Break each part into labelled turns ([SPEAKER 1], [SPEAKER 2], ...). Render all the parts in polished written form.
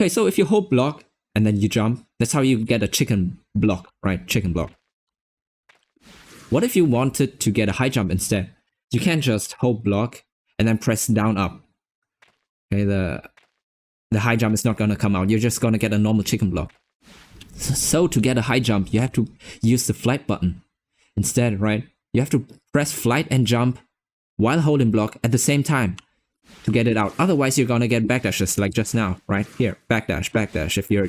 [SPEAKER 1] Okay, so if you hold block and then you jump, that's how you get a chicken block, right? Chicken block. What if you wanted to get a high jump instead? You can't just hold block and then press down up. Okay, the high jump is not gonna come out. You're just gonna get a normal chicken block. So to get a high jump, you have to use the flight button instead, right? You have to press flight and jump while holding block at the same time to get it out. Otherwise, you're gonna get backdashes like just now, right? Here, backdash, backdash. If you're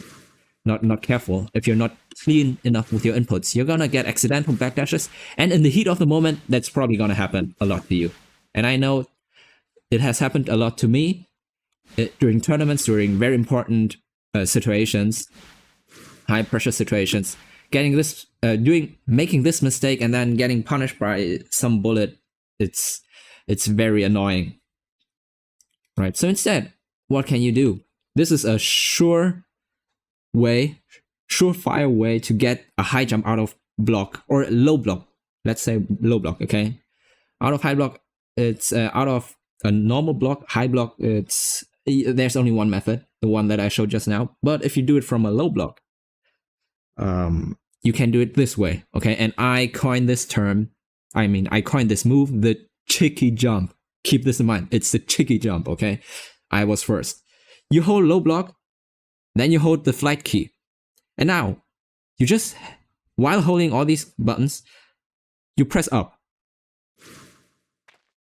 [SPEAKER 1] not careful, if you're not clean enough with your inputs, you're gonna get accidental backdashes. And in the heat of the moment, that's probably gonna happen a lot to you. And I know it has happened a lot to me during tournaments, during very important situations, high pressure situations. Getting this, making this mistake and then getting punished by some bullet, it's very annoying, right? So instead, what can you do? This is a surefire way to get a high jump out of block or low block. Let's say low block, okay? Out of high block, it's out of a normal block, high block. There's only one method, the one that I showed just now. But if you do it from a low block, you can do it this way, okay? And I coined this move, the Chicky jump. Keep this in mind. It's the Chicky jump, okay? I was first. You hold low block, then you hold the flight key. And now, you just, while holding all these buttons, you press up.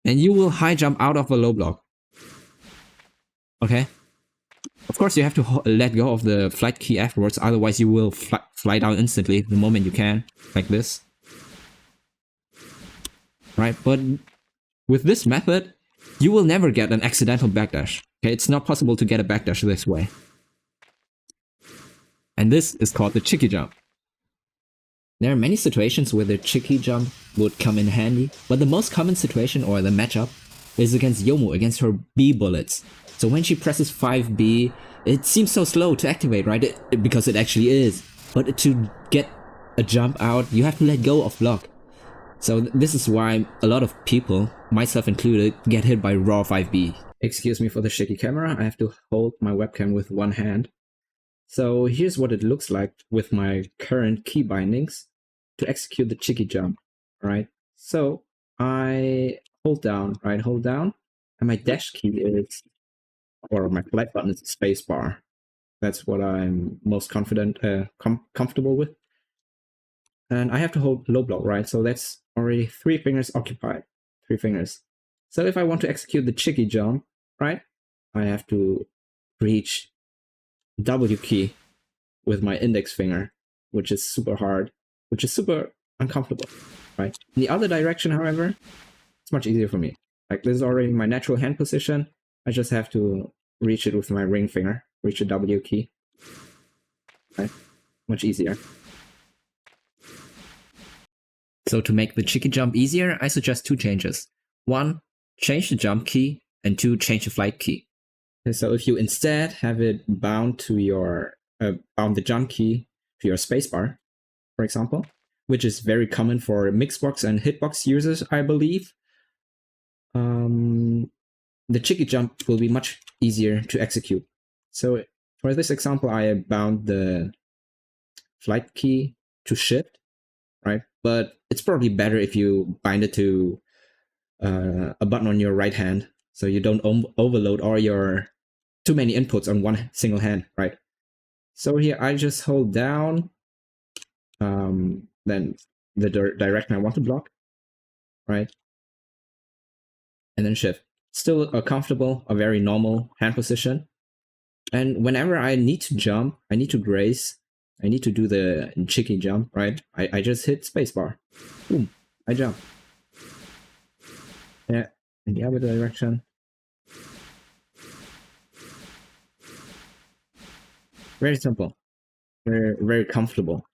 [SPEAKER 1] And you will high jump out of a low block. Okay? Of course, you have to let go of the flight key afterwards, otherwise you will fly down instantly the moment you can, like this. Right? But with this method, you will never get an accidental backdash. Okay? It's not possible to get a backdash this way. And this is called the Chicky jump. There are many situations where the Chicky jump would come in handy, but the most common situation or the matchup is against Yomu, against her B bullets. So when she presses 5B, it seems so slow to activate, right? Because it actually is. But to get a jump out, you have to let go of block. So this is why a lot of people, myself included, get hit by raw 5B. Excuse me for the shaky camera, I have to hold my webcam with one hand. So here's what it looks like with my current key bindings to execute the Chicky jump, right? So I hold down, right? Hold down, and my dash key is, or my flight button is the space bar. That's what I'm most comfortable with. And I have to hold low block, right? So that's already 3 fingers occupied, 3 fingers. So if I want to execute the Chicky jump, right? I have to reach W key with my index finger, which is super hard, which is super uncomfortable, right? In the other direction, however, it's much easier for me. Like this is already my natural hand position. I just have to reach it with my ring finger, reach the W key, right? Much easier. So to make the Chicky jump easier, I suggest 2 changes. 1, change the jump key, and 2, change the flight key. And so if you instead have it bound to your, bound the jump key to your spacebar, for example, which is very common for Mixbox and Hitbox users, I believe, the Chicky jump will be much easier to execute. So for this example, I bound the flight key to shift, right? But it's probably better if you bind it to a button on your right hand, so you don't overload all your too many inputs on one single hand, right? So here I just hold down, then the direction I want to block, right? And then shift. Still a comfortable, a very normal hand position. And whenever I need to jump, I need to graze, I need to do the Chicky jump, right? I just hit spacebar. Boom, I jump. Yeah, in the other direction. Very simple. Very, very comfortable.